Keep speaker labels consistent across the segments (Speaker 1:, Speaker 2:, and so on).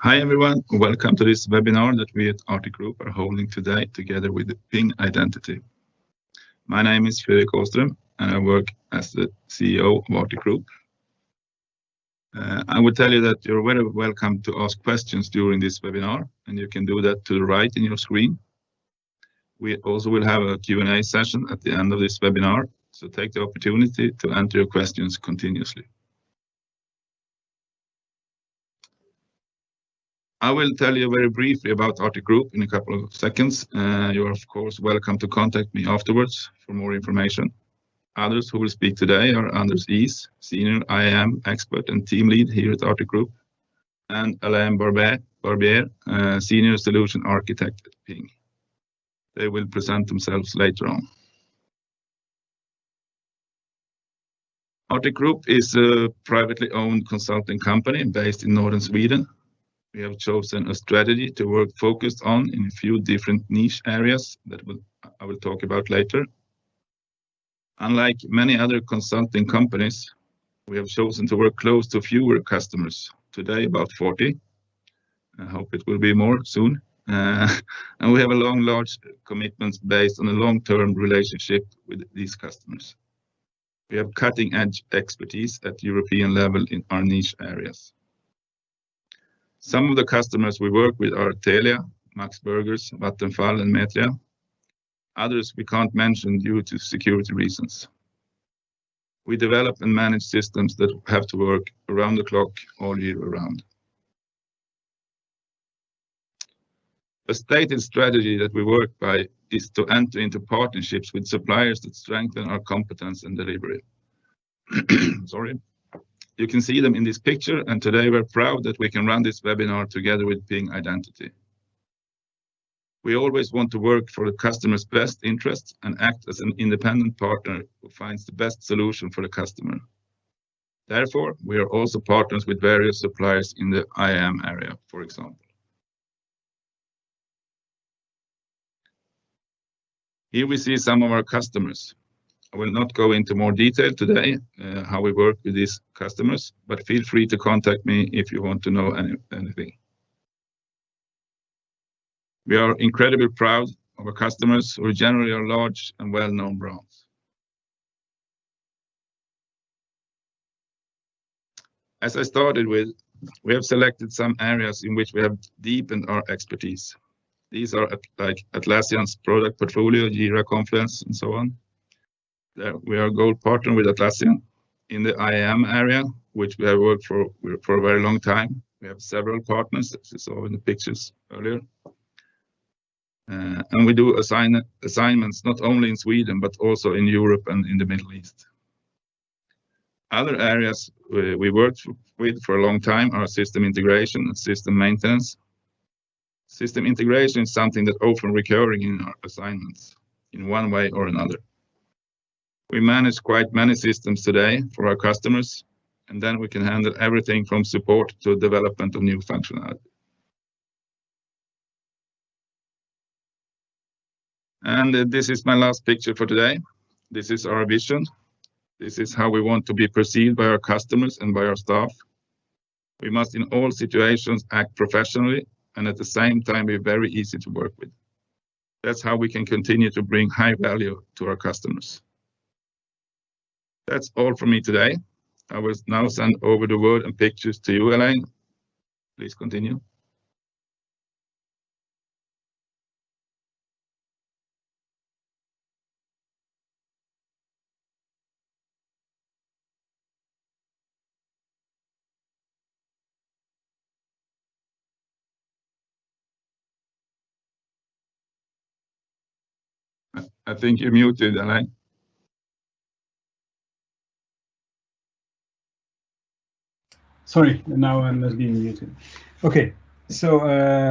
Speaker 1: Hi everyone, welcome to this webinar that we at Arctic Group are holding today together with the Ping Identity. My name is Federate and I work as the CEO of Arctic Group. I will tell you that you're very welcome to ask questions during this webinar, and you can do that to the right in your screen. We also will have a Q&A session at the end of this webinar, so take the opportunity to enter your questions continuously. I will tell you very briefly about Arctic Group in a couple of seconds. You are of course welcome to contact me afterwards for more information. Others who will speak today are Anders Is, Senior IAM Expert and Team Lead here at Arctic Group, and Alain Barbier, Senior Solution Architect at Ping. They will present themselves later on. Arctic Group is a privately owned consulting company based in northern Sweden. We have chosen a strategy to work focused on in a few different niche areas that I will talk about later. Unlike many other consulting companies, we have chosen to work close to fewer customers, today about 40. I hope it will be more soon. And we have a large commitments based on a long-term relationship with these customers. We have cutting-edge expertise at European level in our niche areas. Some of the customers we work with are Telia, Max Burgers, Vattenfall, and Metria. Others we can't mention due to security reasons. We develop and manage systems that have to work around the clock all year round. A stated strategy that we work by is to enter into partnerships with suppliers that strengthen our competence and delivery. Sorry. You can see them in this picture, and today we're proud that we can run this webinar together with Ping Identity. We always want to work for the customer's best interests and act as an independent partner who finds the best solution for the customer. Therefore, we are also partners with various suppliers in the IAM area, for example. Here we see some of our customers. I will not go into more detail today how we work with these customers, but feel free to contact me if you want to know anything. We are incredibly proud of our customers who generally are large and well-known brands. As I started with, we have selected some areas in which we have deepened our expertise. These are like Atlassian's product portfolio, Jira, Confluence, and so on. We are a gold partner with Atlassian. In the IAM area, which we have worked for a very long time, we have several partners, as you saw in the pictures earlier. And we do assignments not only in Sweden, but also in Europe and in the Middle East. Other areas we worked with for a long time are system integration and system maintenance. System integration is something that often recurring in our assignments in one way or another. We manage quite many systems today for our customers, and then we can handle everything from support to development of new functionality. And this is my last picture for today. This is our vision. This is how we want to be perceived by our customers and by our staff. We must in all situations act professionally and at the same time be very easy to work with. That's how we can continue to bring high value to our customers. That's all from me today. I will now send over the word and pictures to you, Alain. Please continue. I think you're muted, Alain.
Speaker 2: Sorry, now I must be muted. Okay, so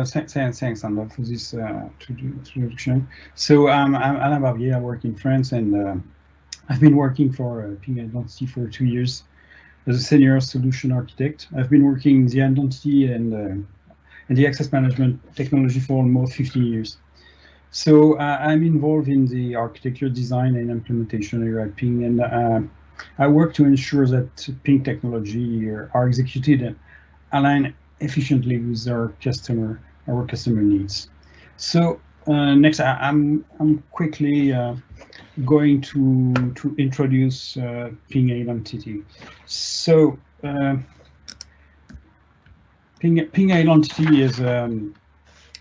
Speaker 2: thanks, Anders, for this introduction. So I'm Alain Barbier. I work in France, and I've been working for Ping Identity for 2 years as a senior solution architect. I've been working in the identity and the access management technology for almost 15 years. So I'm involved in the architecture, design, and implementation area at Ping, and I work to ensure that Ping technology are executed and aligned efficiently with our customer needs. So next, I'm quickly going to introduce Ping Identity. So Ping Identity is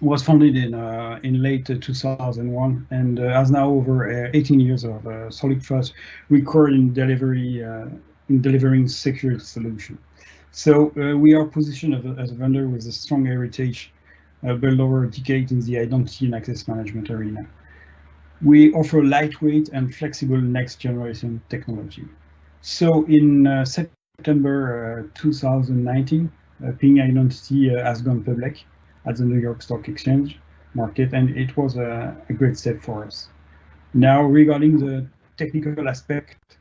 Speaker 2: was founded in late 2001 and has now over 18 years of solid trust record in delivering security solution. So we are positioned as a vendor with a strong heritage built over a decade in the identity and access management arena. We offer lightweight and flexible next generation technology. So in September 2019, Ping Identity has gone public at the New York Stock Exchange market, and it was a great step for us. Now, regarding the technical aspect,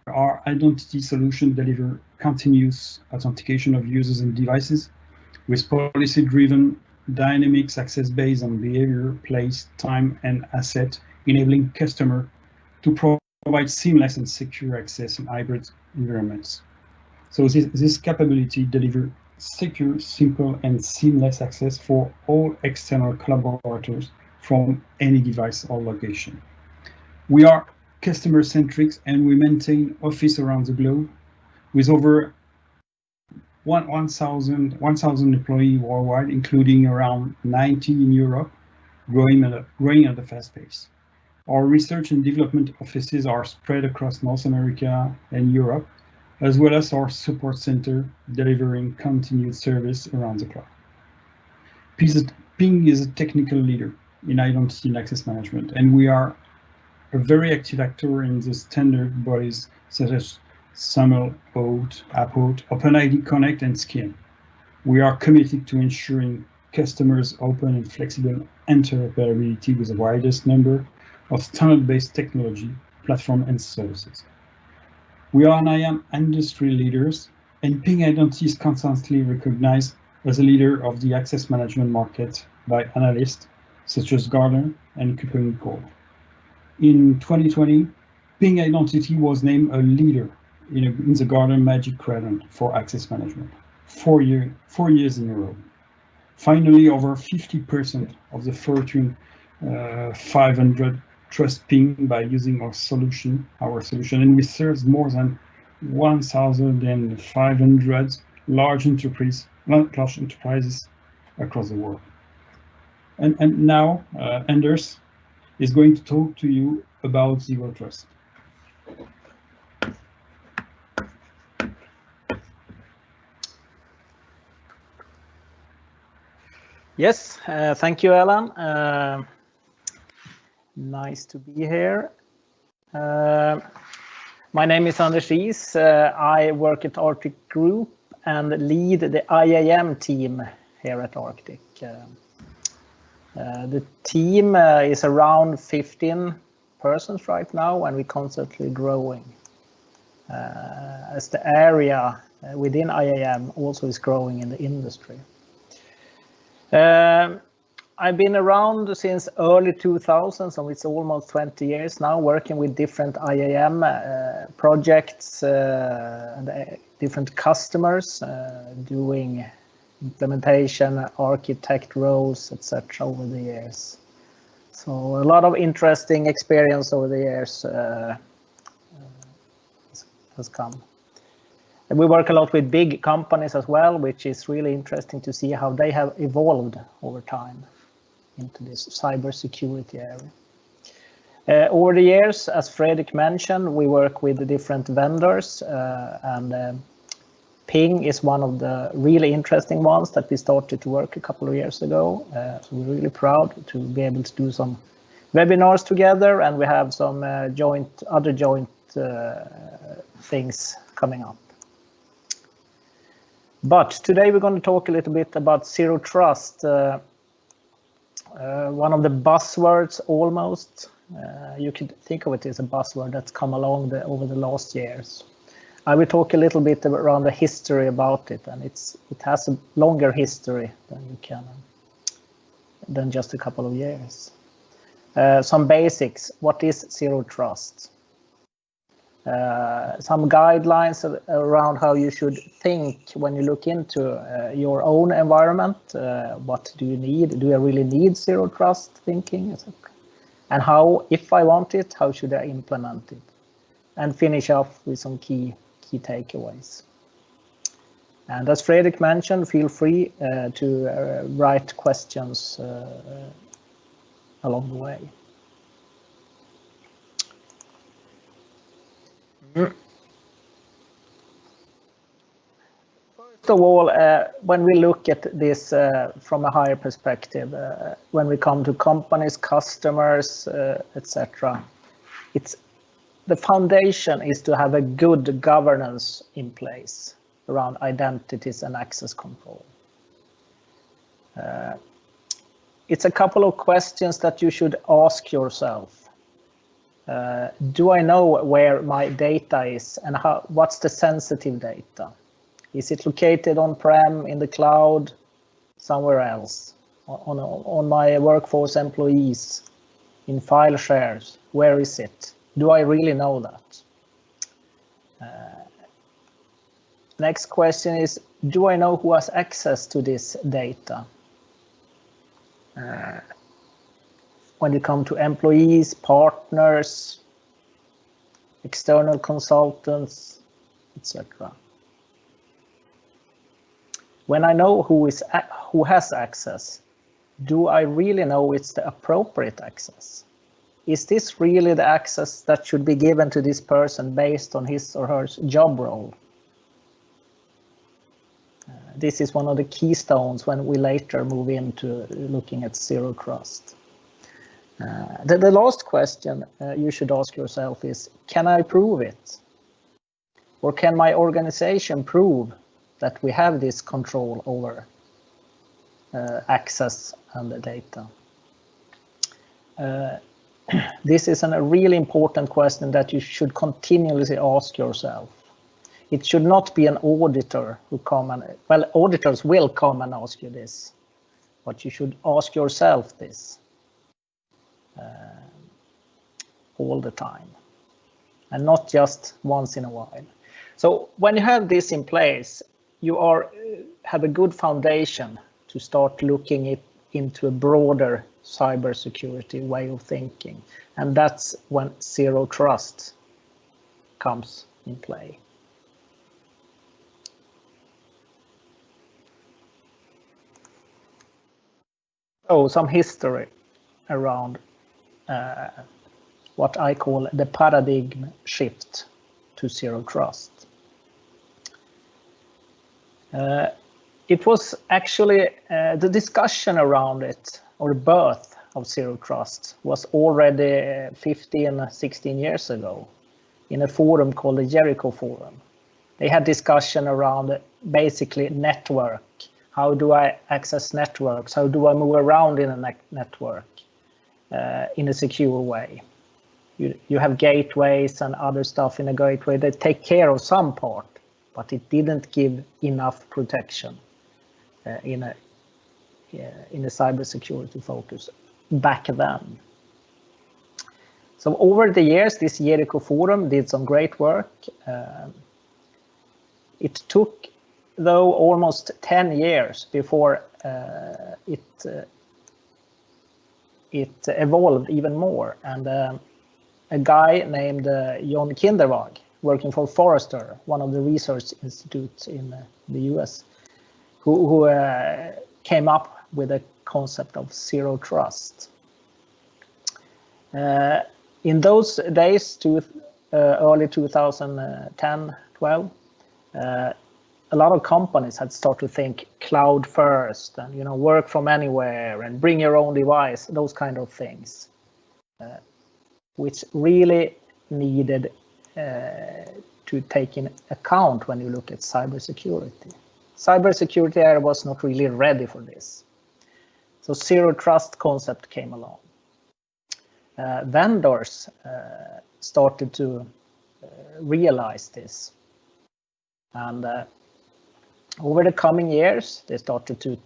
Speaker 2: our identity solution deliver continuous authentication of users and devices with policy-driven dynamics access based on behavior, place, time, and asset, enabling customer to provide seamless and secure access in hybrid environments. So this capability deliver secure, simple, and seamless access for all external collaborators from any device or location. We are customer-centric and we maintain office around the globe with over 1,000 employees worldwide, including around 90 in Europe, growing at a fast pace. Our research and development offices are spread across North America and Europe, as well as our support center delivering continued service around the clock. Ping is a technical leader in identity and access management, and we are a very active actor in the standard bodies such as SAML, OAuth, AppOath, OpenID Connect, and SCIM. We are committed to ensuring customers open and flexible interoperability with the widest number of standard-based technology, platform, and services. We are an IAM industry leaders, and Ping Identity is constantly recognized as a leader of the access management market by analysts such as Gartner and KuppingerCole. In 2020, Ping Identity was named a leader in the Gartner Magic Quadrant for access management, 4 years in a row. Finally, over 50% of the Fortune 500 trust Ping by using our solution, and we serve more than 1,500 large enterprises across the world. And now, Anders is going to talk to you about Zero Trust.
Speaker 3: Yes, thank you, Alan. Nice to be here. My name is Anders Ries. I work at Arctic Group and lead the IAM team here at Arctic. The team is around 15 persons right now, and we're constantly growing as the area within IAM also is growing in the industry. I've been around since early 2000s, so it's almost 20 years now, working with different IAM projects and different customers, doing implementation, architect roles, etc. over the years. So a lot of interesting experience over the years has come. And we work a lot with big companies as well, which is really interesting to see how they have evolved over time into this cybersecurity area. Over the years, as Fredrik mentioned, we work with the different vendors, and Ping is one of the really interesting ones that we started to work a couple of years ago. So we're really proud to be able to do some webinars together, and we have some other joint things coming up. But today we're going to talk a little bit about Zero Trust, one of the buzzwords almost. You could think of it as a buzzword that's come along over the last years. I will talk a little bit around the history about it, and it has a longer history than just a couple of years. Some basics. What is Zero Trust? some guidelines around how you should think when you look into your own environment. What do you need? Do I really need zero trust thinking? And how, if I want it, how should I implement it? And finish off with some key takeaways. And as Fredrik mentioned, feel free to write questions along the way. First of all, when we look at this from a higher perspective, when we come to companies, customers, etc., the foundation is to have a good governance in place around identities and access control. It's a couple of questions that you should ask yourself. Do I know where my data is and what's the sensitive data? Is it located on-prem, in the cloud, somewhere else? On my workforce employees, in file shares, where is it? Do I really know that? Next question is, do I know who has access to this data? When you come to employees, partners, external consultants, etc. When I know who has access, do I really know it's the appropriate access? Is this really the access that should be given to this person based on his or her job role? This is one of the keystones when we later move into looking at zero trust. The last question you should ask yourself is, can I prove it? Or can my organization prove that we have this control over access and the data? This is a really important question that you should continuously ask yourself. It should not be an auditor who come and, well, auditors will come and ask you this, but you should ask yourself this all the time, and not just once in a while. So when you have this in place, you have a good foundation to start looking into a broader cybersecurity way of thinking, and that's when zero trust comes in play. So some history around what I call the paradigm shift to zero trust. It was actually the discussion around it, or birth of zero trust, was already 15, 16 years ago in a forum called the Jericho Forum. They had discussion around basically network. How do I access networks? How do I move around in a network in a secure way? You have gateways and other stuff in a gateway that take care of some part, but it didn't give enough protection in a cybersecurity focus back then. So over the years, this Jericho Forum did some great work. It took, though, almost 10 years before it evolved even more. And a guy named John Kindervag, working for Forrester, one of the research institutes in the US, who came up with a concept of zero trust. In those days, early 2010, 12, a lot of companies had started to think cloud first, and work from anywhere and bring your own device, those kind of things, which really needed to take in account when you look at cybersecurity. Cybersecurity area was not really ready for this. So zero trust concept came along. Vendors started to realize this. And over the coming years, they started to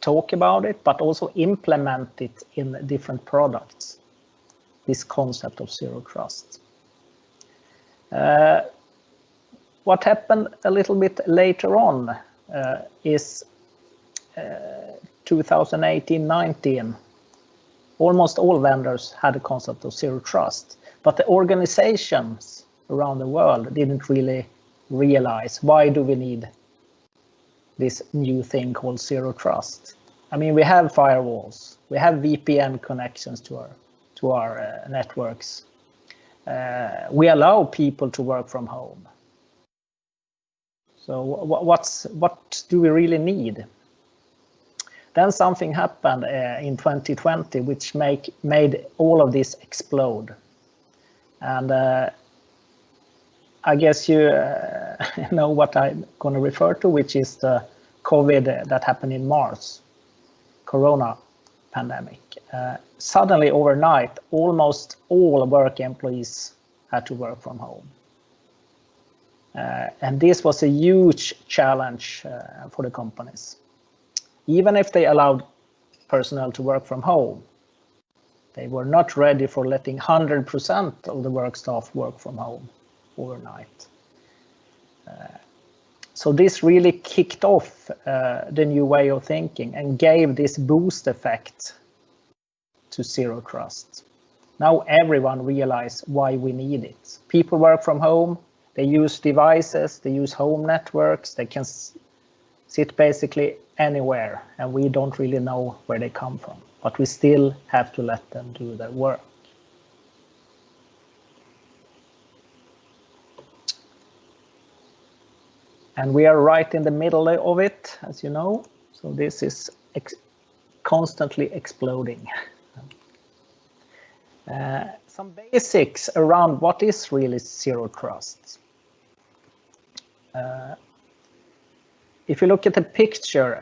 Speaker 3: talk about it, but also implement it in different products, this concept of zero trust. What happened a little bit later on is 2018-19. Almost all vendors had a concept of zero trust, but the organizations around the world didn't really realize, why do we need this new thing called zero trust? I mean, we have firewalls, we have VPN connections to our networks. We allow people to work from home. So what do we really need? Then something happened in 2020 which made all of this explode. And I guess you know what I'm going to refer to, which is the COVID that happened in March, Corona pandemic. Suddenly overnight, almost all work employees had to work from home. And this was a huge challenge for the companies. Even if they allowed personnel to work from home, they were not ready for letting 100% of the work staff work from home overnight. So this really kicked off the new way of thinking and gave this boost effect to zero trust. Now everyone realized why we need it. People work from home, they use devices, they use home networks, they can sit basically anywhere, and we don't really know where they come from, but we still have to let them do their work. And we are right in the middle of it, as you know, so this is constantly exploding. Some basics around what is really zero trust. If you look at the picture,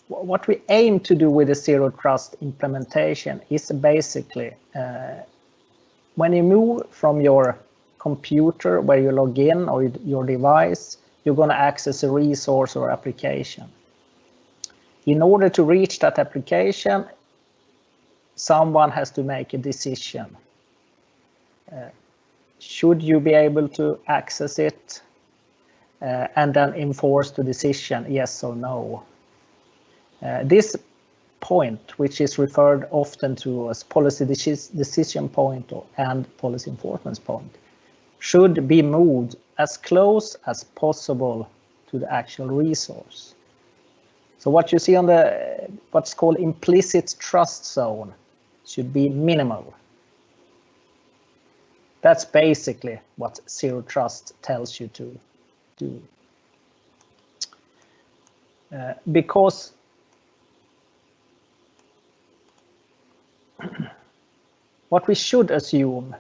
Speaker 3: what we aim to do with the zero trust implementation is basically when you move from your computer where you log in or your device, you're going to access a resource or application. In order to reach that application, someone has to make a decision. Should you be able to access it? And then enforce the decision, yes or no. This point, which is referred often to as policy decision point and policy enforcement point, should be moved as close as possible to the actual resource. So what you see on the what's called implicit trust zone should be minimal. That's basically what zero trust tells you to do. Because what we should assume,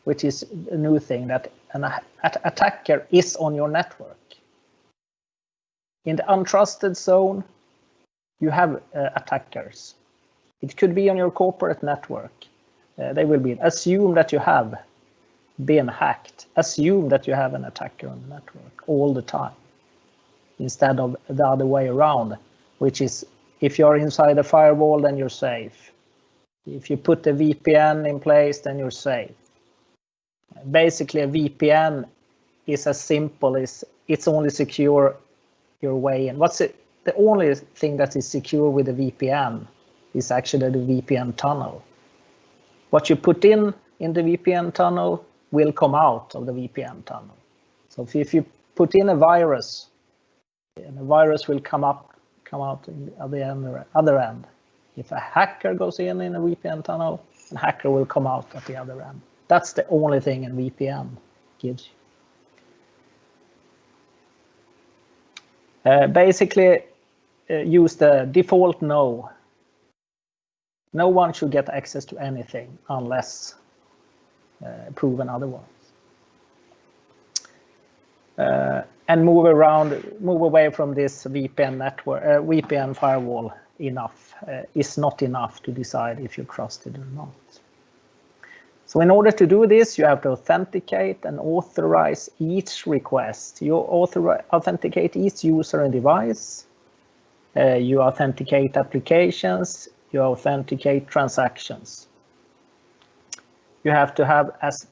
Speaker 3: which is a new thing, that an attacker is on your network. In the untrusted zone, you have attackers. It could be on your corporate network. They will be. Assume that you have been hacked. Assume that you have an attacker on the network all the time, instead of the other way around, which is if you're inside a firewall, then you're safe. If you put a VPN in place, then you're safe. Basically, a VPN is as simple as it's only secure your way in. The only thing that is secure with a VPN is actually the VPN tunnel. What you put in the VPN tunnel will come out of the VPN tunnel. So if you put in a virus, and the virus will come out at the other end. If a hacker goes in a VPN tunnel, a hacker will come out at the other end. That's the only thing a VPN gives you. Basically, use the default no. No one should get access to anything unless proven otherwise. And move away from this VPN network, VPN firewall is not enough to decide if you're trusted or not. So in order to do this, you have to authenticate and authorize each request. You authenticate each user and device. You authenticate applications. You authenticate transactions. You have to have as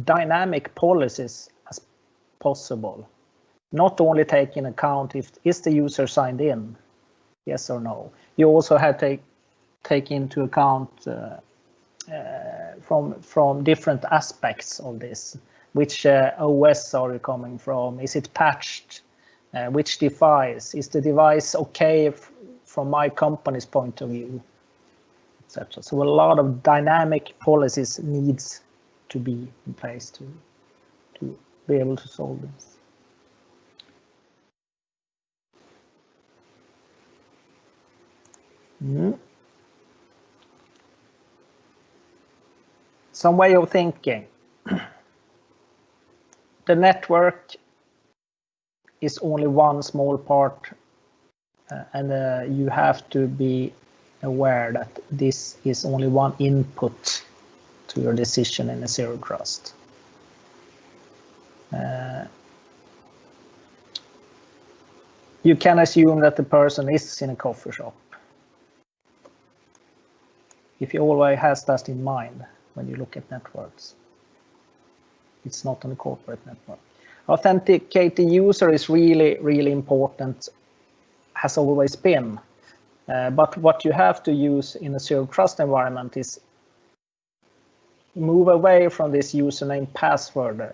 Speaker 3: dynamic policies as possible. Not only take in account if is the user signed in, yes or no. You also have to take into account from different aspects of this. Which OS are you coming from? Is it patched? Which device? Is the device okay from my company's point of view, etc. So a lot of dynamic policies needs to be in place to be able to solve this. Some way of thinking. The network is only one small part, and you have to be aware that this is only one input to your decision in a zero trust. You can assume that the person is in a coffee shop. If you always has that in mind when you look at networks. It's not on a corporate network. Authenticate the user is really, really important, has always been. But what you have to use in a zero trust environment is move away from this username password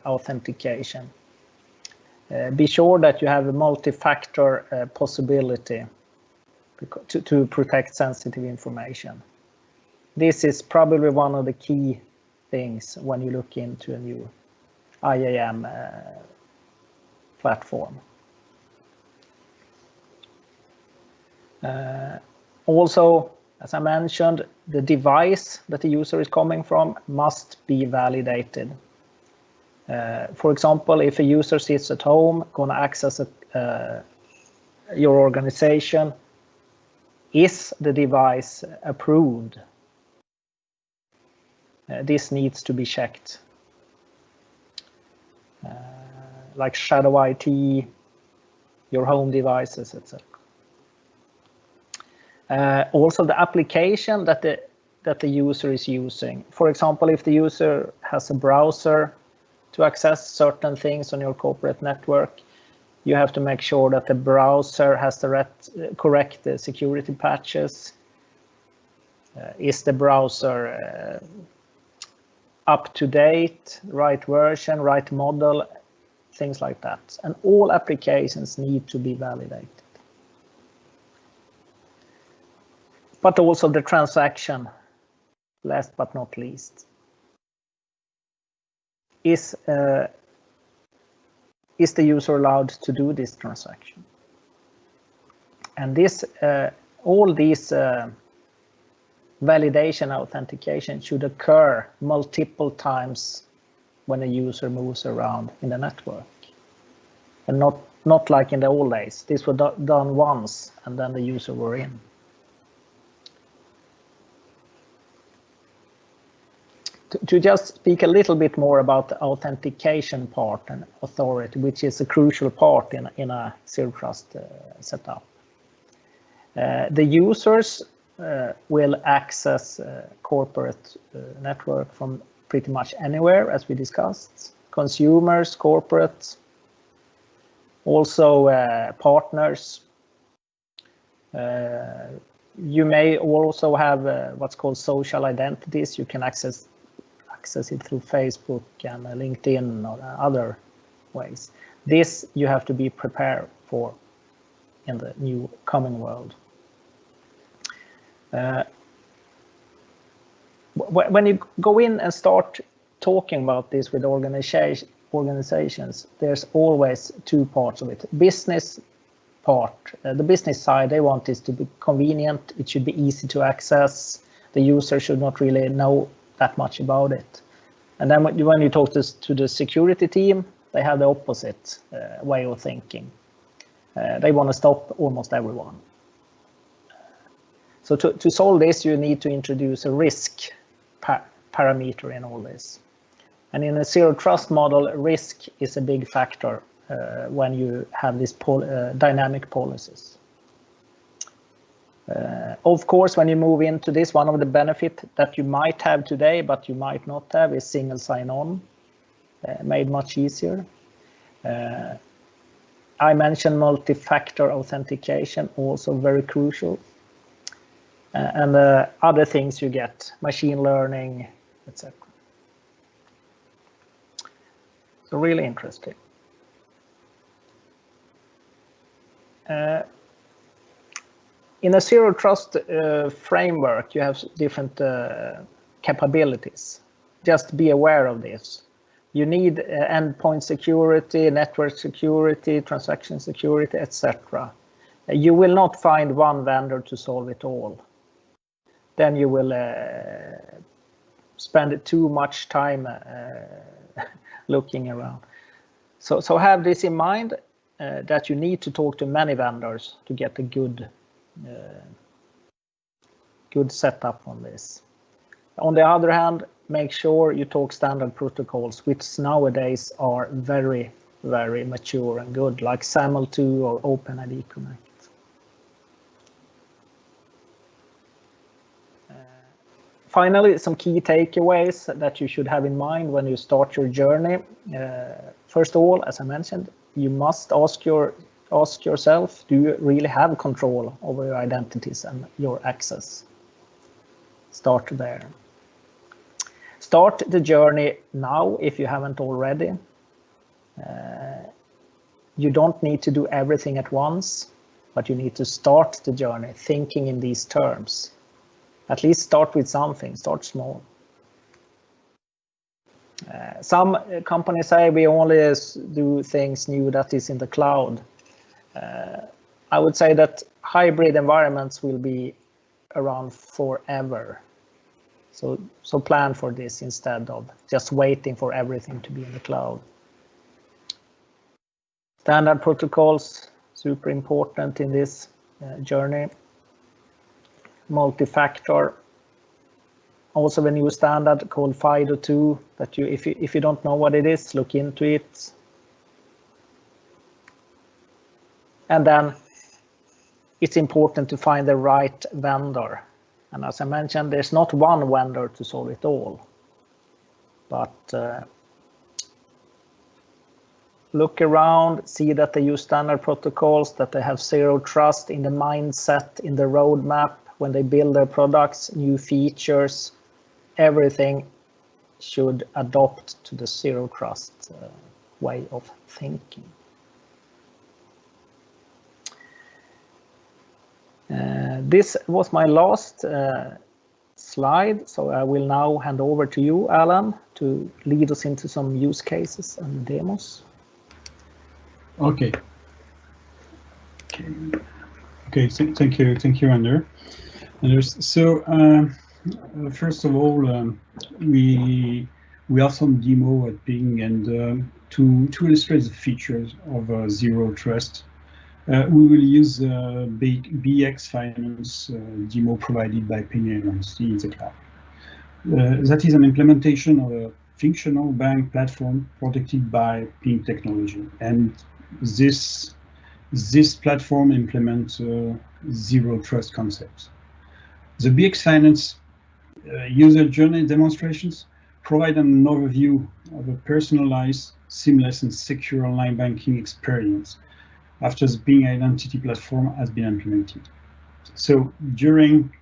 Speaker 3: authentication. Be sure that you have a multi-factor possibility to protect sensitive information. This is probably one of the key things when you look into a new IAM platform. Also, as I mentioned, the device that the user is coming from must be validated. For example, if a user sits at home, going to access your organization, is the device approved? This needs to be checked. Like shadow IT, your home devices, etc. Also, the application that the user is using. For example, if the user has a browser to access certain things on your corporate network, you have to make sure that the browser has the correct security patches. Is the browser up to date, right version, right model, things like that. And all applications need to be validated. But also the transaction, last but not least. Is the user allowed to do this transaction? And this, all these validation authentication should occur multiple times when a user moves around in the network, and not like in the old days. This was done once and then the user were in. To just speak a little bit more about the authentication part and authority, which is a crucial part in a zero trust setup. The users will access corporate network from pretty much anywhere, as we discussed. Consumers, corporates, also partners. You may also have what's called social identities. You can access it through Facebook and LinkedIn or other ways. This you have to be prepared for in the new coming world. When you go in and start talking about this with organizations, there's always two parts of it. Business part, the business side, they want this to be convenient. It should be easy to access. The user should not really know that much about it. And then when you talk to the security team, they have the opposite way of thinking. They want to stop almost everyone. So to solve this, you need to introduce a risk parameter in all this. And in a zero trust model, risk is a big factor when you have these dynamic policies. Of course, when you move into this, one of the benefits that you might have today, but you might not have, is single sign-on, made much easier. I mentioned multi-factor authentication, also very crucial. And other things you get, machine learning, etc. So really interesting. In a zero trust framework, you have different capabilities. Just be aware of this. You need endpoint security, network security, transaction security, etc. You will not find one vendor to solve it all. Then you will spend too much time looking around. So have this in mind, that you need to talk to many vendors to get a good setup on this. On the other hand, make sure you talk standard protocols, which nowadays are very, very mature and good, like SAML2 or OpenID Connect. Finally, some key takeaways that you should have in mind when you start your journey. First of all, as I mentioned, you must ask yourself, do you really have control over your identities and your access? Start there. Start the journey now if you haven't already. You don't need to do everything at once, but you need to start the journey thinking in these terms. At least start with something, start small. Some companies say we only do things new that is in the cloud. I would say that hybrid environments will be around forever. So plan for this instead of just waiting for everything to be in the cloud. Standard protocols, super important in this journey. Multi-factor, also a new standard called FIDO2 that you, if you don't know what it is, look into it. And then it's important to find the right vendor. And as I mentioned, there's not one vendor to solve it all. But look around, see that they use standard protocols, that they have zero trust in the mindset, in the roadmap, when they build their products, new features, everything should adopt to the zero trust way of thinking. This was my last slide, so I will now hand over to you, Alan, to lead us into some use cases and demos.
Speaker 2: Okay. Okay. Thank you, Anders. So first of all, we have some demo at Ping, and to illustrate the features of zero trust, we will use BX Finance demo provided by Ping in the cloud. That is an implementation of a functional bank platform protected by Ping technology, and this platform implements zero trust concepts. The BX Finance user journey demonstrations provide an overview of a personalized, seamless, and secure online banking experience after the Ping identity platform has been implemented. So during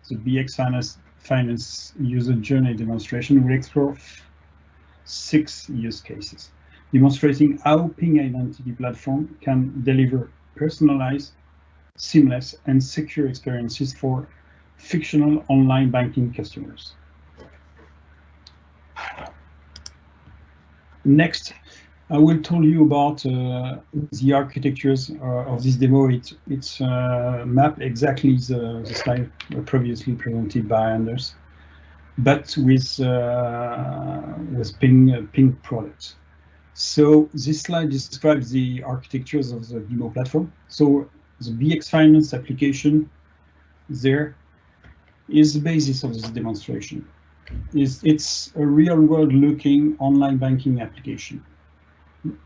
Speaker 2: the BX Finance user journey demonstration, we'll explore 6 use cases, demonstrating how Ping identity platform can deliver personalized, seamless, and secure experiences for fictional online banking customers. Next, I will tell you about the architectures of this demo. It's mapped exactly the slide previously presented by Anders, but with Ping products. So this slide describes the architectures of the demo platform. So the BX Finance application there is the basis of this demonstration. It's a real-world looking online banking application.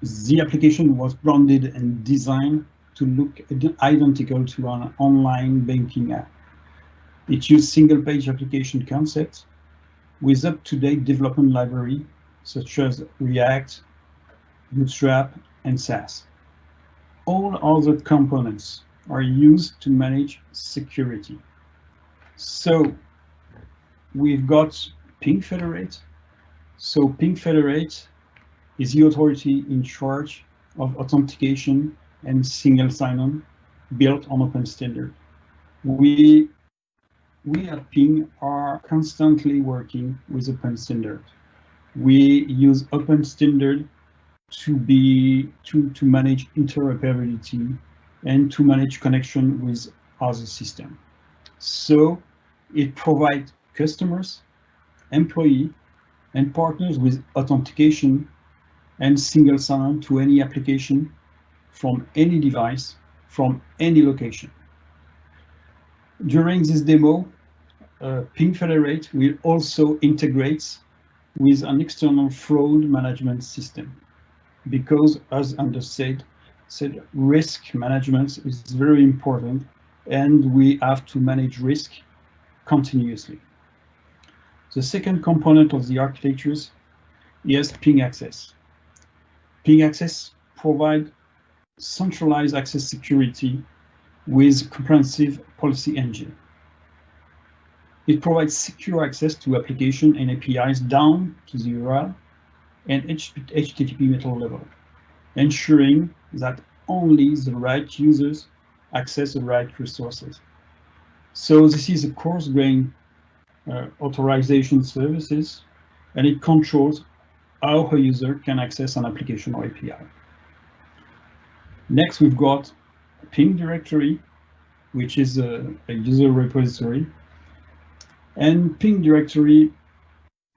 Speaker 2: The application was branded and designed to look identical to an online banking app. It uses single-page application concept with up-to-date development library such as React, Bootstrap, and Sass. All other components are used to manage security. So we've got Ping Federate. So Ping Federate is the authority in charge of authentication and single sign-on built on open standard. We at Ping are constantly working with open standard. We use open standard to manage interoperability and to manage connection with other systems. So it provides customers, employees, and partners with authentication and single sign-on to any application from any device, from any location. During this demo, Ping Federate will also integrate with an external fraud management system, because, as Anders said, risk management is very important, and we have to manage risk continuously. The second component of the architectures is Ping Access. Ping Access provides centralized access security with comprehensive policy engine. It provides secure access to application and APIs down to the URL and HTTP metal level, ensuring that only the right users access the right resources. So this is a coarse-grained authorization services, and it controls how a user can access an application or API. Next, we've got Ping Directory, which is a user repository. And Ping Directory,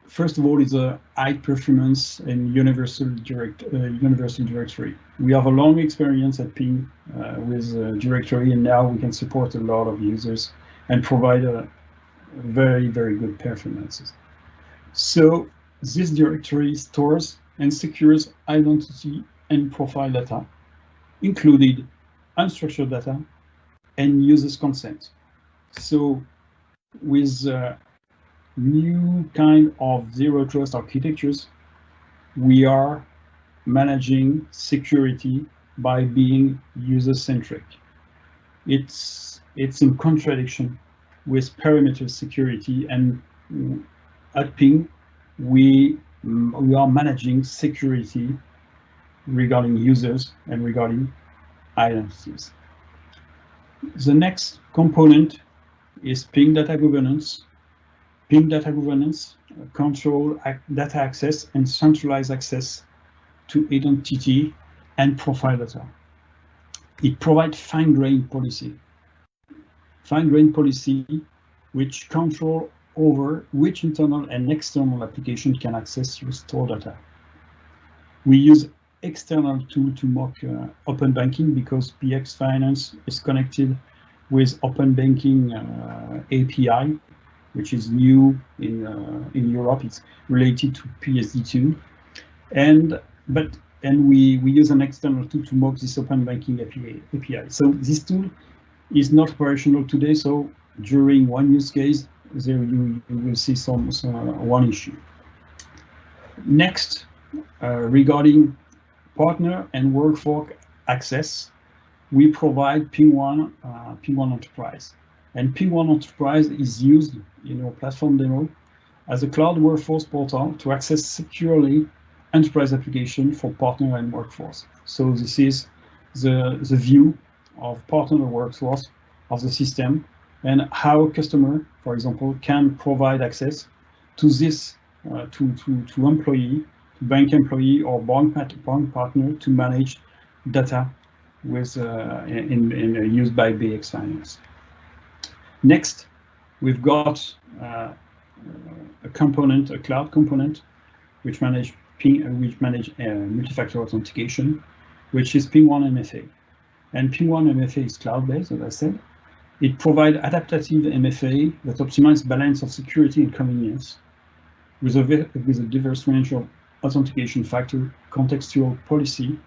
Speaker 2: first of all, is a high performance and universal directory. We have a long experience at Ping with directory, and now we can support a lot of users and provide a very, very good performances. So this directory stores and secures identity and profile data, including unstructured data and users' consent. So with new kind of zero trust architectures, we are managing security by being user-centric. It's in contradiction with perimeter security, and at Ping we are managing security regarding users and regarding identities. The next component is Ping Data Governance. Ping Data Governance control data access and centralized access to identity and profile data. It provides fine-grained policy. Fine-grained policy which control over which internal and external application can access your stored data. We use external tool to mock open banking because PX Finance is connected with open banking API, which is new in Europe. It's related to PSD2, and we use an external tool to mock this open banking API. So this tool is not operational today. So during one use case, there you will see one issue. Next, regarding partner and workforce access, we provide Ping1 Enterprise, and Ping1 Enterprise is used in our platform demo as a cloud workforce portal to access securely enterprise application for partner and workforce. So this is the view of partner workforce of the system, and how customer, for example, can provide access to this to employee, to bank employee or bank partner to manage data with used by BX Finance. Next, we've got a component, a cloud component, which manage multi-factor authentication, which is Ping1 MFA. And Ping1 MFA is cloud-based, as I said. It provides adaptive MFA that optimizes balance of security and convenience with a diverse range of authentication factor, contextual policy,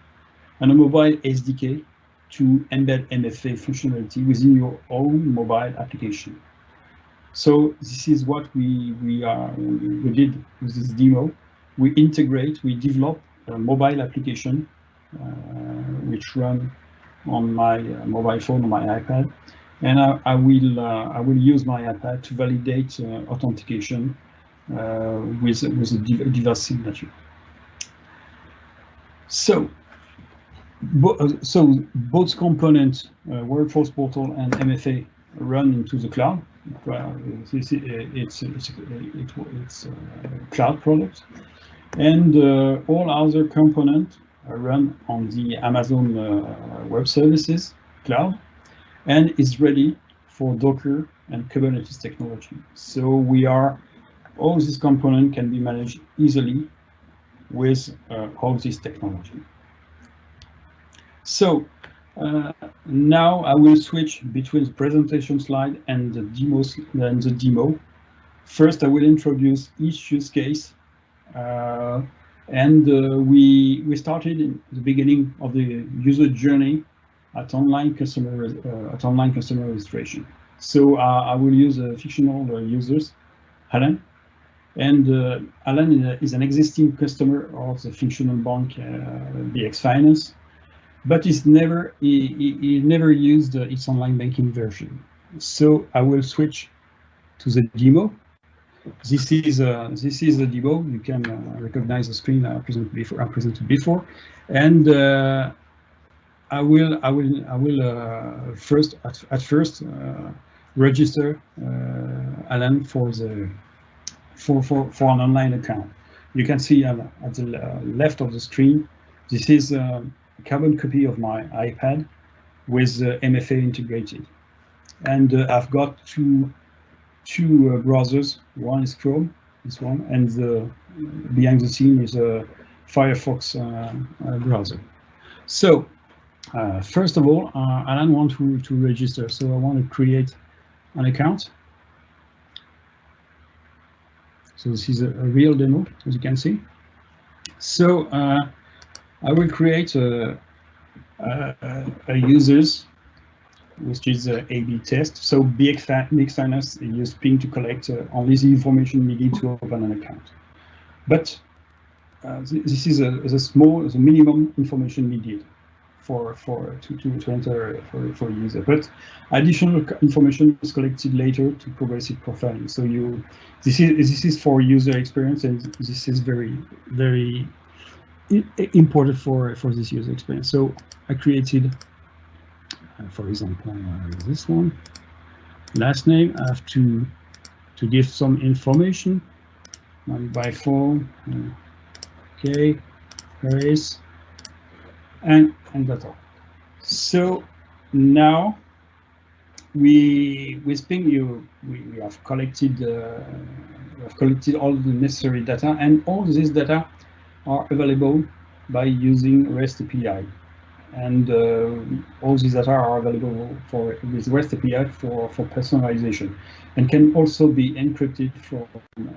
Speaker 2: and a mobile SDK to embed MFA functionality within your own mobile application. So this is what we did with this demo. We develop a mobile application which run on my mobile phone, on my iPad, and I will use my iPad to validate authentication with a device signature. So both components, Workforce Portal and MFA, run into the cloud. It's a cloud product, and all other components run on the Amazon Web Services cloud, and is ready for Docker and Kubernetes technology. So all these components can be managed easily with all this technology. So now I will switch between the presentation slide and the demo. First, I will introduce each use case, and we started in the beginning of the user journey at online customer registration. So I will use fictional users, Alan. And Alan is an existing customer of the functional bank BX Finance, but he never used its online banking version. So I will switch to the demo. This is the demo. You can recognize the screen I presented before, and I will first register Alan for an online account. You can see at the left of the screen, this is a carbon copy of my iPad with MFA integrated, and I've got two browsers. One is Chrome, this one, and behind the scene is a Firefox browser. So first of all, Alan wants to register, so I want to create an account. So this is a real demo, as you can see. So I will create a users, which is a A/B test. So BX Finance use ping to collect only the information needed to open an account. But this is the minimum information needed to enter for a user. But additional information is collected later to progressive profiling. So this is for user experience, and this is very important for this user experience. So I created, for example, this one. Last name, I have to give some information. By phone, okay, Paris, and that's all. So now with Ping, we have collected all the necessary data, and all this data are available by using REST API, and all these data are available with REST API for personalization, and can also be encrypted from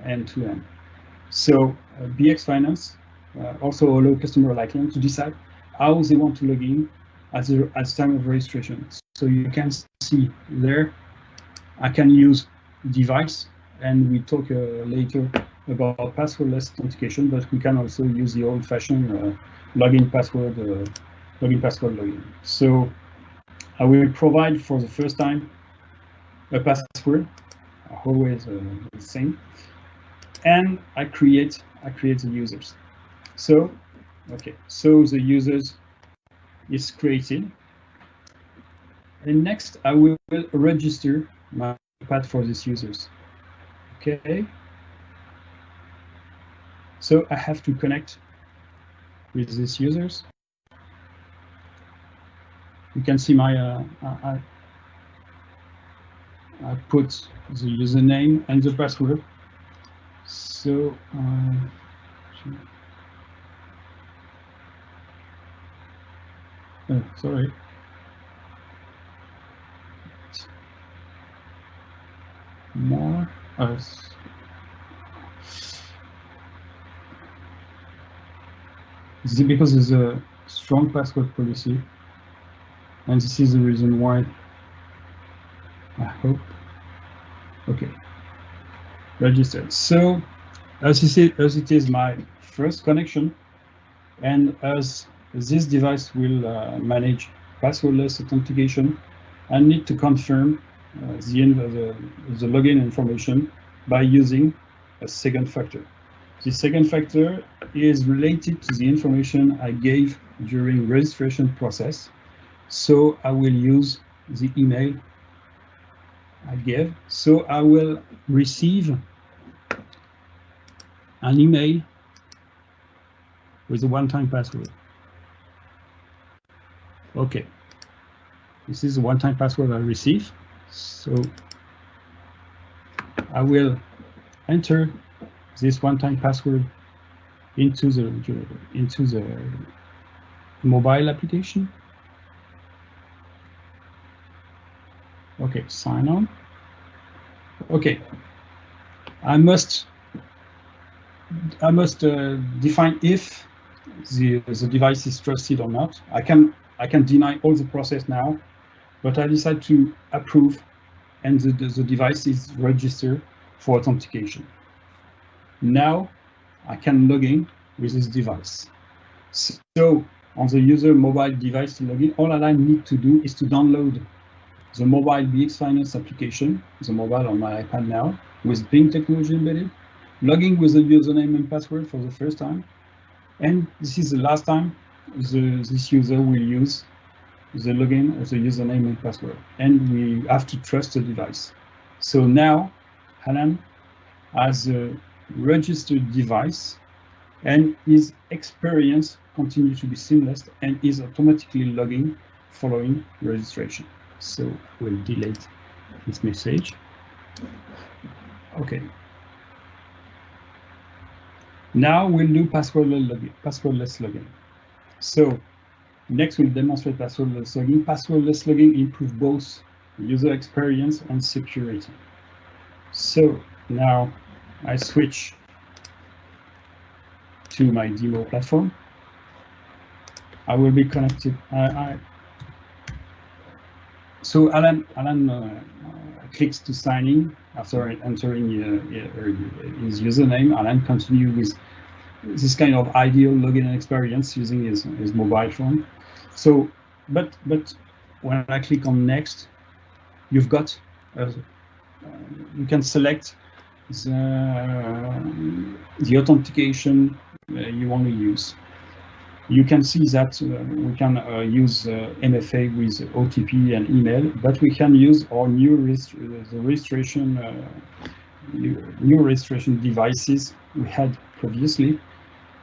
Speaker 2: end to end. So BX Finance also allow customer like them to decide how they want to log in at the time of registration. So you can see there, I can use device, and we talk later about passwordless authentication, but we can also use the old-fashioned login password login. So I will provide for the first time a password, always the same, and I create the users. So okay, so the users is created, and next I will register my iPad for these users. Okay, so I have to connect with these users. You can see my I put the username and the password. So sorry. More. This is because there's a strong password policy. And this is the reason why, I hope. Okay, registered. So as it is my first connection, and as this device will manage passwordless authentication, I need to confirm the login information by using a second factor. The second factor is related to the information I gave during registration process. So I will use the email I gave. So I will receive an email with a one-time password. Okay, this is a one-time password I receive. So I will enter this one-time password into the mobile application. Okay, sign on. Okay, I must define if the device is trusted or not. I can deny all the process now, but I decide to approve, and the device is registered for authentication. Now I can log in with this device. So on the user mobile device to log in, all I need to do is to download the mobile BX Finance application, the mobile on my iPad now, with Ping technology embedded, logging with the username and password for the first time. And this is the last time this user will use the login of the username and password. And we have to trust the device. So now Alan has a registered device, and his experience continues to be seamless and is automatically logging following registration. So we'll delete this message. Okay. Now we'll do passwordless login. So next we'll demonstrate passwordless login. Passwordless login improves both user experience and security. So now I switch to my demo platform. I will be connected. So Alan clicks to sign in after entering his username. Alan continues with this kind of ideal login experience using his mobile phone. So, but when I click on next, you've got you can select the authentication you want to use. You can see that we can use MFA with OTP and email, but we can use our new registration devices we had previously,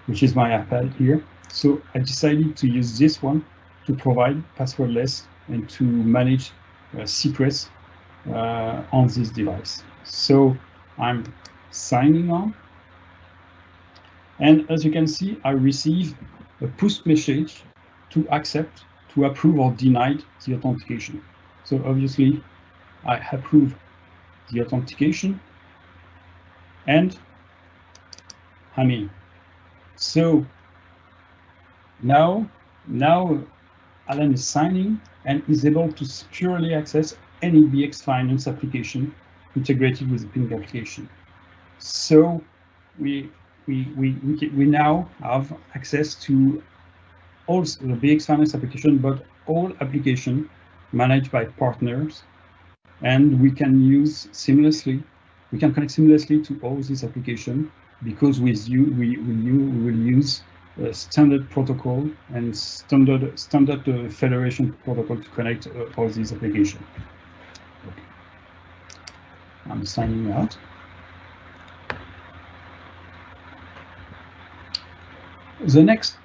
Speaker 2: which is my iPad here. So I decided to use this one to provide passwordless and to manage secrets on this device. So I'm signing on, and as you can see, I receive a push message to accept, to approve or deny the authentication. So obviously I approve the authentication and I'm in. So now Alan is signing and is able to securely access any BX Finance application integrated with the Ping application. So we now have access to all the BX Finance application, but all applications managed by partners, and we can use seamlessly. We can connect seamlessly to all these applications because we will use a standard protocol and standard Federation protocol to connect all these applications. Okay. I'm signing out. The next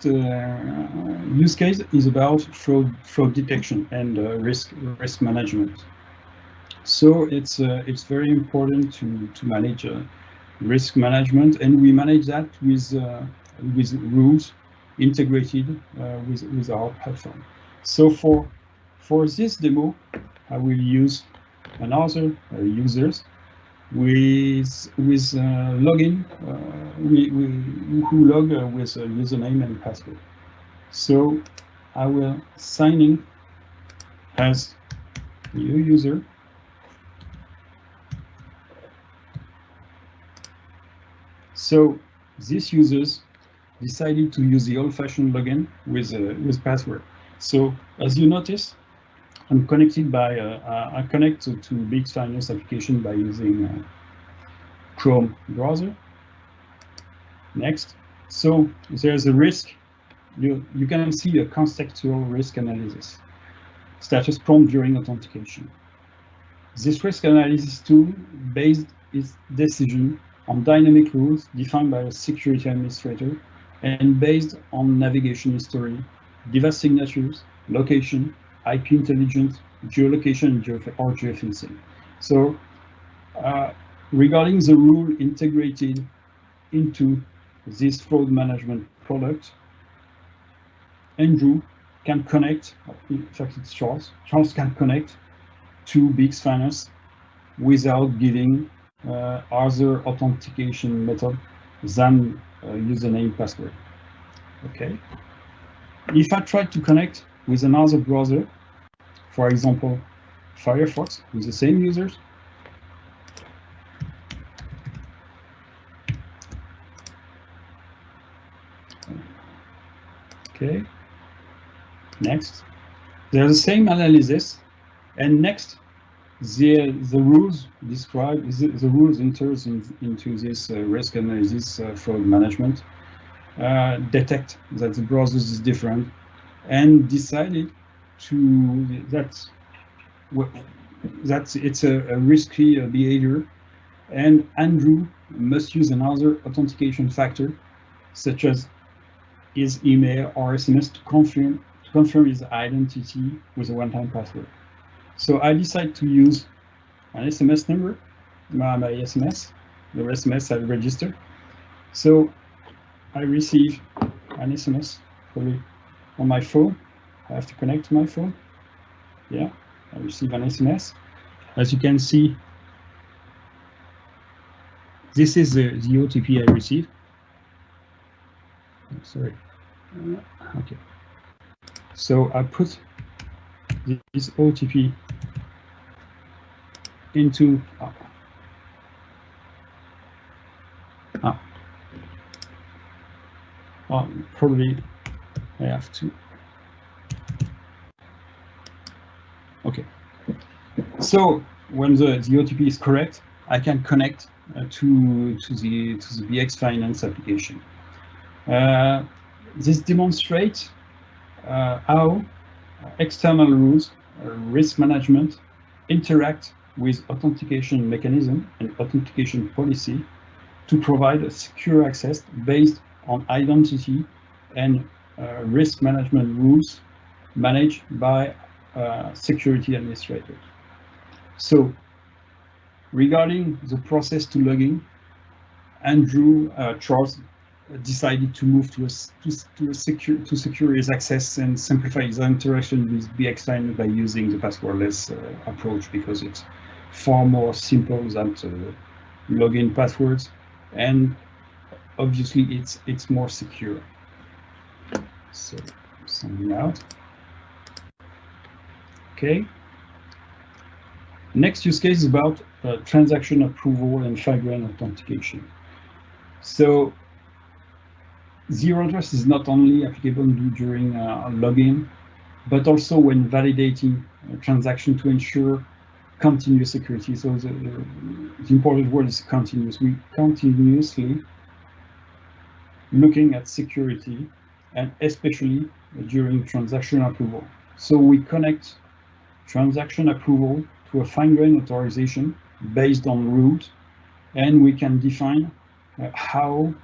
Speaker 2: use case is about fraud detection and risk management. So it's very important to manage risk management, and we manage that with rules integrated with our platform. So for this demo, I will use another users with login, who log with a username and password. So I will sign in has new user. So these users decided to use the old-fashioned login with password. So as you notice, I'm connected by I connect to Big Finance application by using Chrome browser. Next, so there's a risk. You can see a contextual risk analysis status prompt during authentication. This risk analysis tool based its decision on dynamic rules defined by a security administrator and based on navigation history, device signatures, location, IP intelligence, geolocation, or geofencing. So regarding the rule integrated into this fraud management product, Andrew can connect, in fact it's Charles can connect to Big Finance without giving other authentication method than username password. Okay. If I try to connect with another browser, for example, Firefox with the same users, okay. Next, there's the same analysis, and next, the rules describe the rules enters into this risk analysis fraud management, detect that the browser is different, and decided to that it's a risky behavior, and Andrew must use another authentication factor, such as his email or SMS to confirm his identity with a one-time password. So I decide to use an SMS number, my SMS, the SMS I register. So I receive an SMS probably on my phone. I have to connect to my phone. Yeah, I receive an SMS. As you can see, this is the OTP I received. Sorry. Okay. So I put this OTP into probably I have to. Okay. So when the OTP is correct, I can connect to the BX Finance application. This demonstrates how external rules, risk management, interact with authentication mechanism and authentication policy to provide a secure access based on identity and risk management rules managed by security administrators. So regarding the process to logging, Andrew Charles decided to move to secure his access and simplify his interaction with BX Finance by using the passwordless approach, because it's far more simple than login passwords, and obviously it's more secure. So signing out. Okay. Next use case is about transaction approval and figurine authentication. So zero trust is not only applicable during login, but also when validating a transaction to ensure continuous security. So the important word is continuous. We continuously looking at security, and especially during transaction approval. So we connect transaction approval to a fine-grained authorization based on rules, and we can define how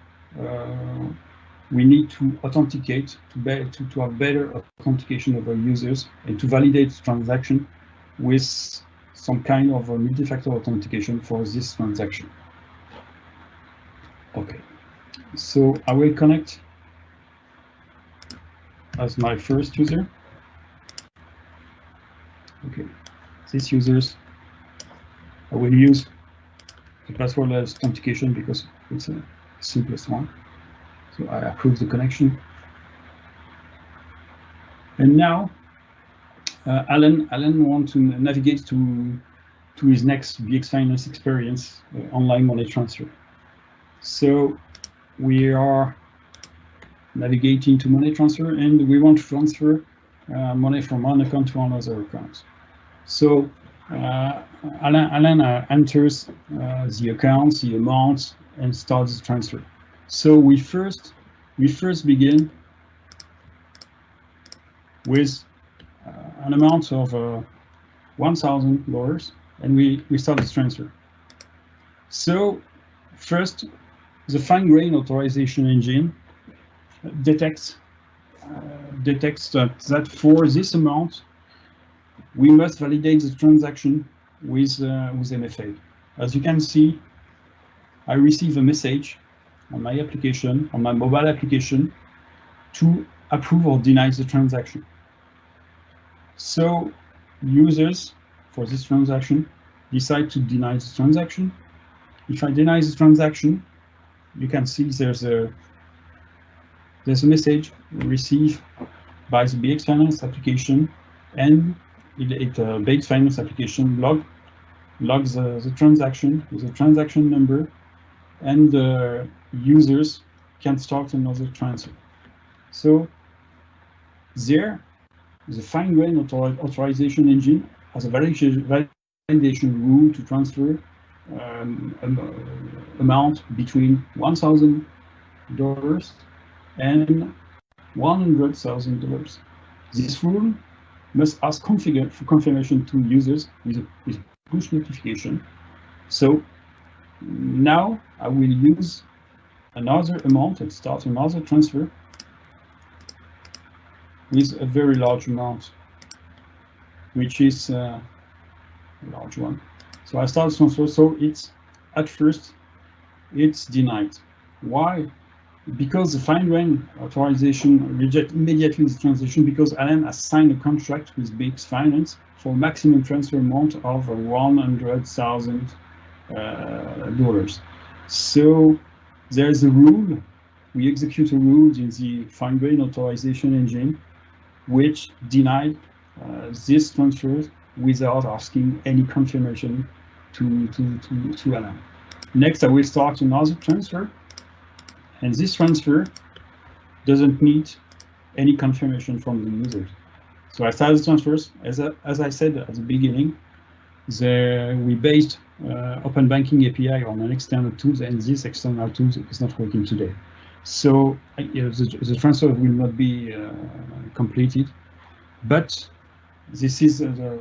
Speaker 2: we need to authenticate to have better authentication of our users and to validate the transaction with some kind of a multi-factor authentication for this transaction. Okay, so I will connect as my first user. Okay, these users, I will use the passwordless authentication because it's the simplest one. So I approve the connection. And now Alan wants to navigate to his next BX Finance experience, online money transfer. So we are navigating to money transfer, and we want to transfer money from one account to another account. So Alan enters the accounts, the amounts, and starts the transfer. So we first begin with an amount of $1,000, and we start the transfer. So first, the fine-grained authorization engine detects that for this amount we must validate the transaction with MFA. As you can see, I receive a message on my application, on my mobile application, to approve or deny the transaction. So users for this transaction decide to deny the transaction. If I deny the transaction, you can see there's a message received by the BX Finance application, and BX Finance application logs the transaction with a transaction number, and users can start another transfer. So there, the fine-grained authorization engine has a validation rule to transfer amount between $1,000 and $100,000. This rule must ask for confirmation to users with push notification. So now I will use another amount and start another transfer with a very large amount, which is a large one. So I start transfer. So it's at first it's denied. Why? Because the fine-grained authorization rejects immediately the transaction, because Alan has signed a contract with BX Finance for maximum transfer amount of $100,000. So there's a rule. We execute a rule in the fine-grained authorization engine which denied this transfer without asking any confirmation to Alan. Next, I will start another transfer, and this transfer doesn't need any confirmation from the user. So I start the transfers. As I said at the beginning, we based Open Banking API on an external tool, and this external tool is not working today. So the transfer will not be completed, but this is the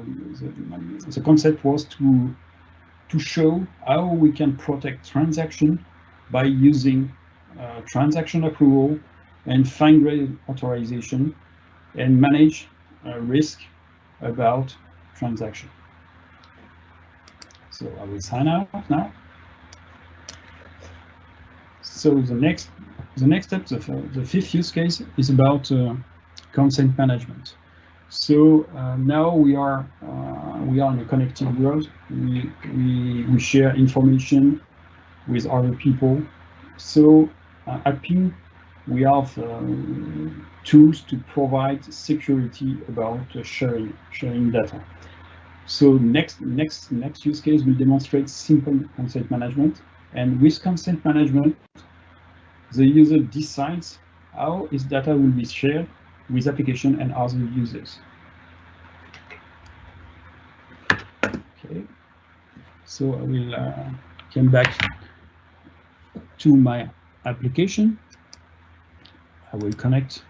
Speaker 2: concept was to show how we can protect transaction by using transaction approval and fine-grained authorization, and manage risk about transaction. So I will sign out now. So the next step, the fifth use case, is about consent management. So now we are in a connected world. We share information with other people. So at PIN, we have tools to provide security about sharing data. So next use case will demonstrate simple consent management, and with consent management, the user decides how his data will be shared with application and other users. Okay, so I will come back to my application. I will connect,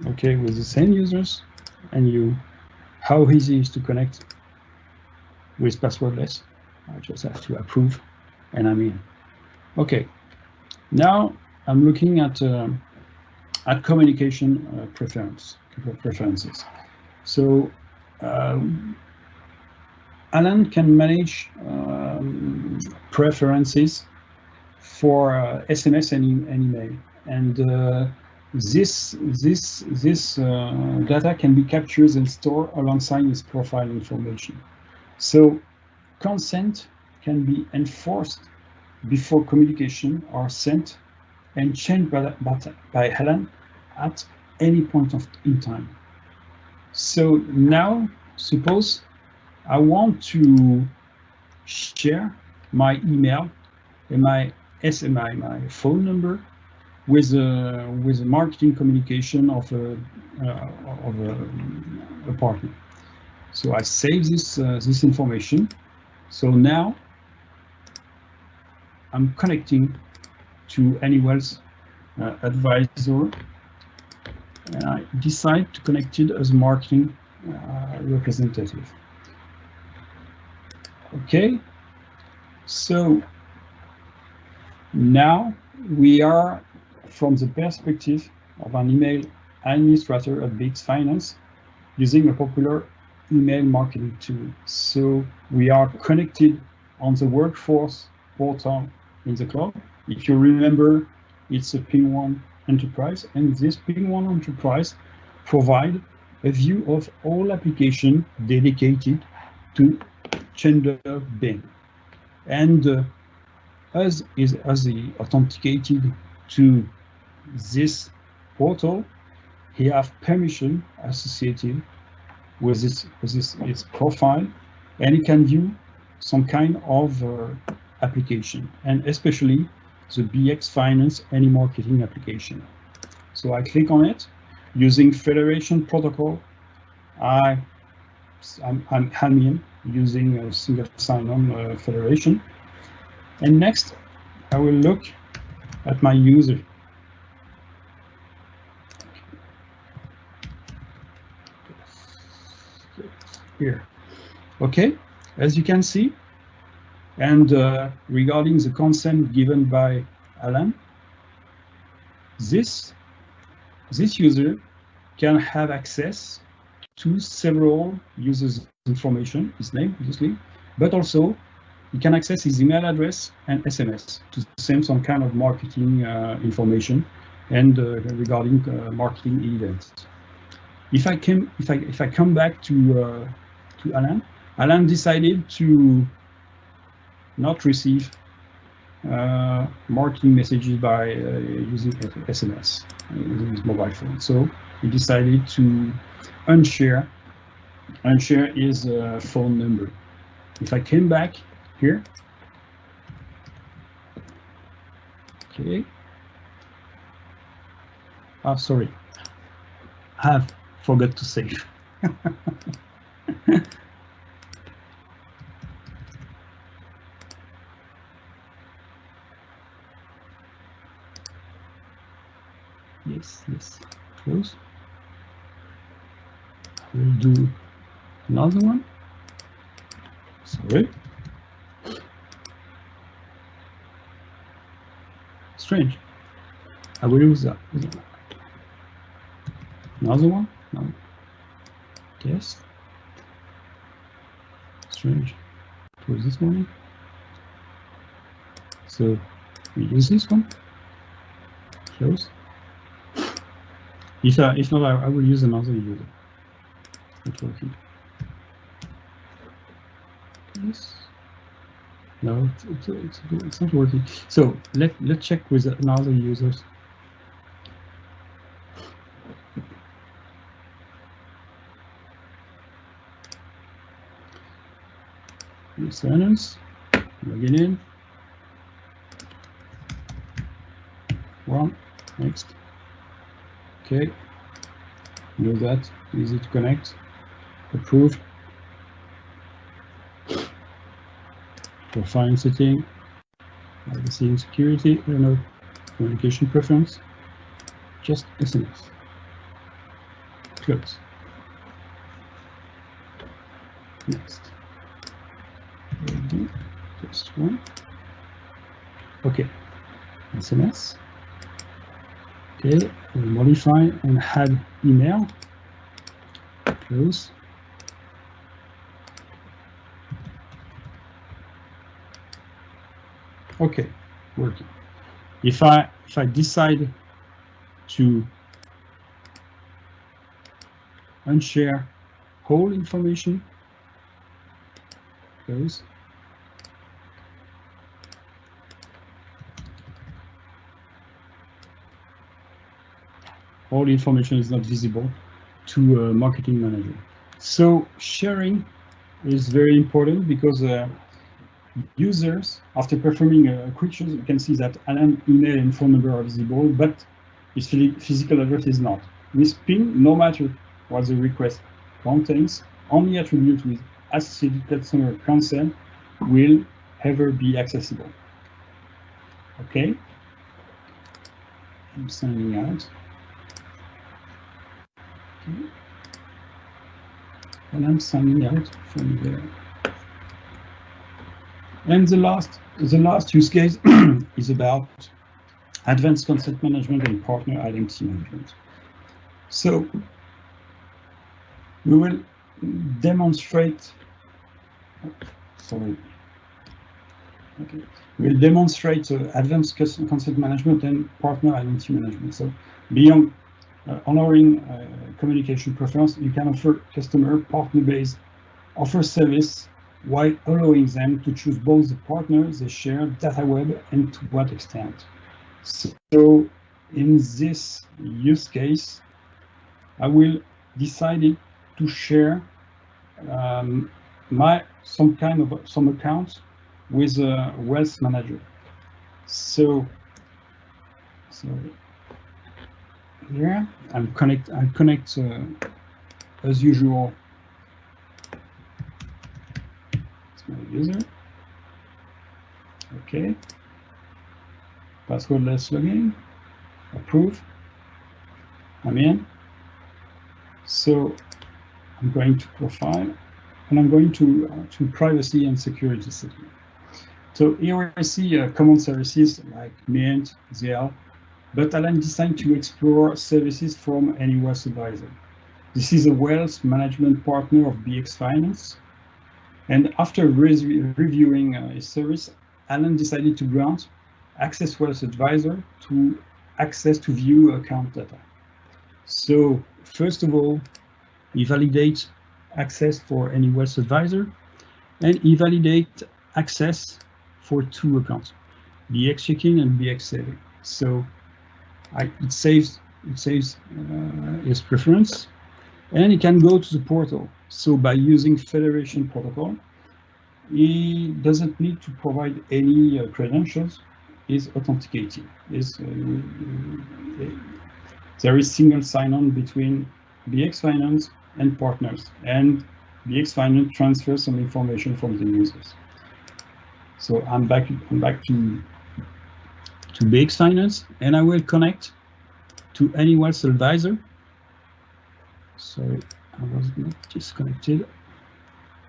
Speaker 2: okay, with the same users, and how easy is to connect with passwordless. I just have to approve, and I'm in. Okay, now I'm looking at communication preferences. So Alan can manage preferences for SMS and email, and this data can be captured and stored alongside his profile information. So consent can be enforced before communication are sent and changed by Alan at any point in time. So now, suppose I want to share my email and my SMI, my phone number, with a marketing communication of a partner. So I save this information. So now I'm connecting to anyone's advisor, and I decide to connect it as a marketing representative. Okay, so now we are from the perspective of an email administrator at Biggs Finance using a popular email marketing tool. So we are connected on the workforce portal in the cloud. If you remember, it's a Ping1 enterprise, and this Ping1 enterprise provide a view of all applications dedicated to gender bin. And as he authenticated to this portal, he have permission associated with its profile, and he can view some kind of application, and especially the BX Finance any marketing application. So I click on it using Federation protocol. I'm in using a single sign-on Federation, and next I will look at my user. Here, okay, as you can see, and regarding the consent given by Alan, this user can have access to several users' information, his name, obviously, but also he can access his email address and SMS to send some kind of marketing information and regarding marketing events. If I come back to Alan, Alan decided to not receive marketing messages by using SMS, using his mobile phone. So he decided to unshare his phone number. If I came back here, okay. Oh, sorry, I have forgot to save. Yes, close. I will do another one. Sorry. Strange. I will use that. Another one? No. Yes. Strange. It was this morning. So we use this one. Close. If not, I will use another user. Not working. Yes. No, it's not working. So let's check with another users. Username, login in. One, next. Okay, do that, easy to connect, approved. Profile setting, privacy and security, no communication preference, just SMS. Close. Next. Just one. Okay, SMS. Okay, we'll modify and add email. Close. Okay, working. If I decide to unshare whole information, close. All information is not visible to a marketing manager. So sharing is very important because users, after performing a quick choose, you can see that Alan's email and phone number are visible, but his physical address is not. With ping, no matter what the request contains, only attributes with associated customer consent will ever be accessible. Okay, I'm signing out. Okay. And I'm signing out from there. And the last use case is about advanced consent management and partner identity management. So we will demonstrate. Sorry. Okay. We'll demonstrate advanced consent management and partner identity management. So beyond honoring communication preference, you can offer customer partner-based offer service while allowing them to choose both the partners they share, data web, and to what extent. So in this use case, I will decide to share some accounts with a wealth manager. So here I'll connect as usual. It's my user. Okay. Passwordless logging. Approve. I'm in. So I'm going to profile, and I'm going to privacy and security setting. So here I see common services like Mint, ZL, but Alan decided to explore services from any wealth advisor. This is a wealth management partner of BX Finance. And after reviewing his service, Alan decided to grant Access Wealth Advisor to access to view account data. So first of all, he validates access for any wealth advisor, and he validates access for 2 accounts, BX Checking and BX Saving. So it saves his preference, and he can go to the portal. So by using Federation protocol, he doesn't need to provide any credentials. Is authenticated. There is single sign-on between BX Finance and partners, and BX Finance transfers some information from the users. So I'm back to BX Finance, and I will connect to any wealth advisor. Sorry, I was not disconnected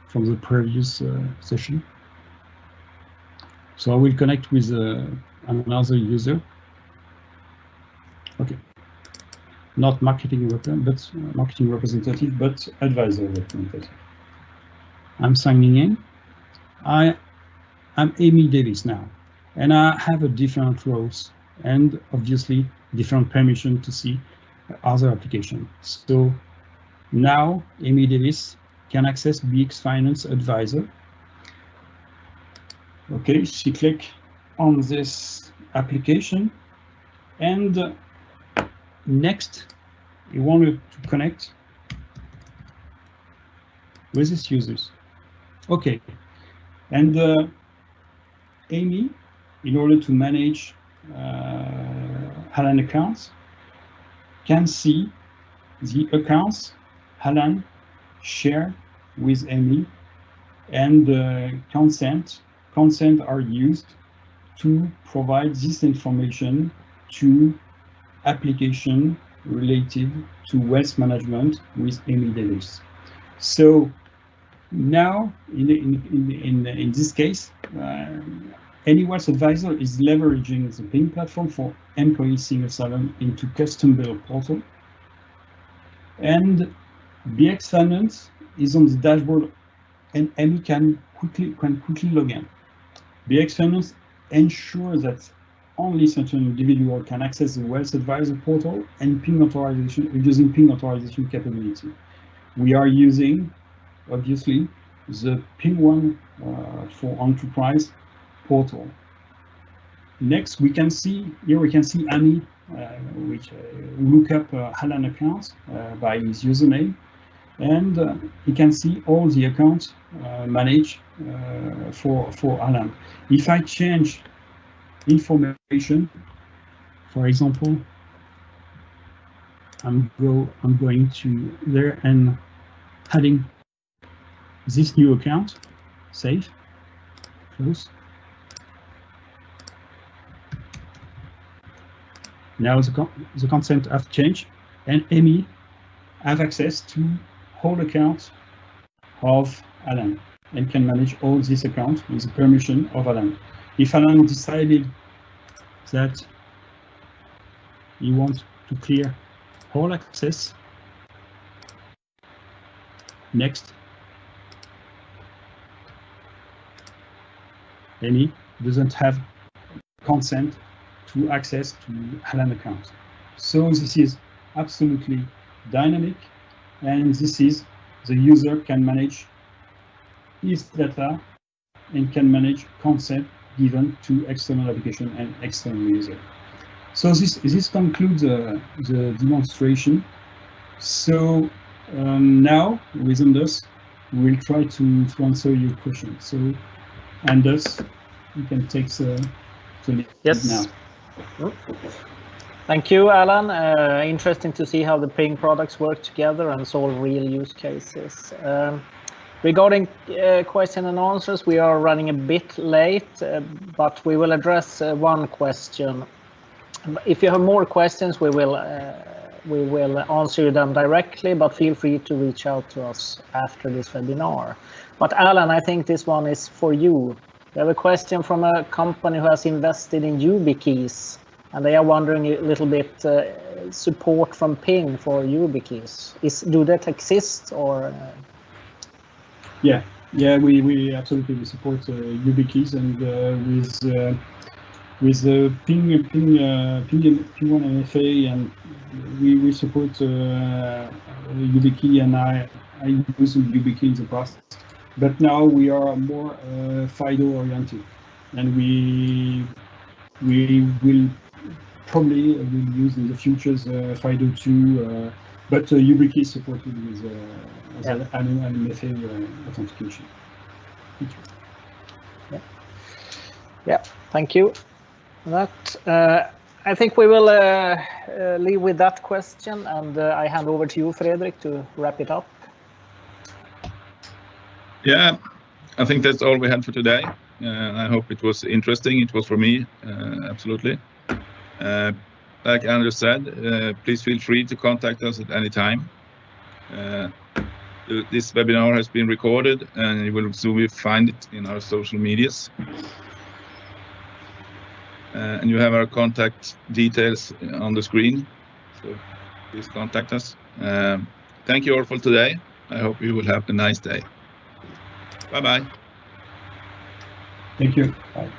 Speaker 2: from the previous session. So I will connect with another user. Okay, not marketing representative, but advisor representative. I'm signing in. I'm Amy Davis now, and I have a different roles and obviously different permission to see other applications. So now Amy Davis can access BX Finance Advisor. Okay, she click on this application, and next he wanted to connect with his users. Okay, and Amy, in order to manage Alan accounts, can see the accounts Alan share with Amy, and consent are used to provide this information to application related to wealth management with Amy Davis. So now in this case, any wealth advisor is leveraging the Ping platform for employee single sign-on into custom build portal, and BX Finance is on the dashboard, and Amy can quickly log in. BX Finance ensures that only certain individual can access the wealth advisor portal and Ping authorization, using Ping authorization capability. We are using, obviously, the Ping one for enterprise portal. Next, we can see Annie, which look up Alan account by his username, and he can see all the accounts managed for Alan. If I change information, for example, I'm going to there and adding this new account, save, close. Now the consent have changed, and Amy have access to whole account of Alan and can manage all these accounts with the permission of Alan. If Alan decided that he wants to clear all access, next, Amy doesn't have consent to access to Alan account. So this is absolutely dynamic, and this is the user can manage his data and can manage consent given to external application and external user. So this concludes the demonstration. So now with Anders, we'll try to answer your question. So Anders, you can take the lead now.
Speaker 3: Thank you, Alan. Interesting to see how the Ping products work together and solve real use cases. Regarding question and answers, we are running a bit late, but we will address one question. If you have more questions, we will answer them directly, but feel free to reach out to us after this webinar. But Alan, I think this one is for you. We have a question from a company who has invested in YubiKeys, and they are wondering a little bit support from Ping for YubiKeys. Do that exist or?
Speaker 2: Yeah, we absolutely support YubiKeys, and with the Ping P1 MFA, and we support YubiKey, and I use YubiKey in the past. But now we are more FIDO oriented, and we will probably use in the futures FIDO 2, but YubiKey is supported with an MFA authentication. Thank you.
Speaker 3: Yeah, thank you. That I think we will leave with that question, and I hand over to you, Fredrik, to wrap it up.
Speaker 1: Yeah, I think that's all we had for today. I hope it was interesting. It was for me, absolutely. Like Anders said, please feel free to contact us at any time. This webinar has been recorded, and you will soon find it in our social medias. And you have our contact details on the screen, so please contact us. Thank you all for today. I hope you will have a nice day. Bye-bye.
Speaker 2: Thank you. Bye.